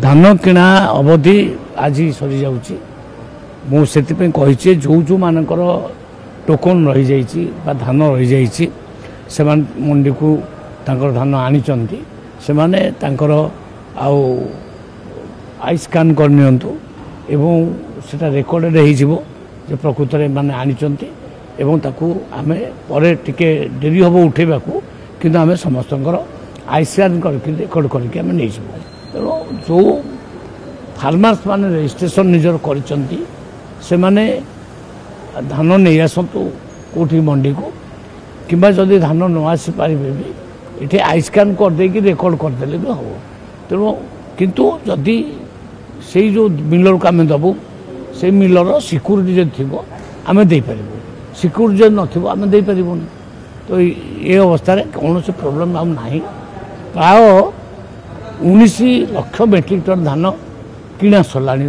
धान किणा अवधि आज सरी जाऊँगी मुझे कही जो जो मानकर टोकन रही जाइए धान रही जाइए से मंडी को धान आनी से आई स्कान करनी एवं सेटा रेकर्डेड हो प्रकृत में मैंने आनी आम पर टिके डेरी हम उठेबा कि आम समस्त आई स्कान करके रेकर्ड करके आम नहीं तेणु जो फार्मर्स माने रजिस्ट्रेशन निजर करिसंती से माने धान नहीं आसतु कोठी मंडी को किंबा जदि धान न आसी पारे भी ये आई स्कान करदे रेकर्ड करदे भी हम तेणु किंतु जदि से जो मिलर को आम दबू से मिलर सिक्यूरीटी जब थी आम देपर सिक्यूरीटी जब न आम देपर तो ये अवस्था कौन से प्रोब्लेम आम ना प्राय 19 लाख मेट्रिक टन धान किणा सरलाणी।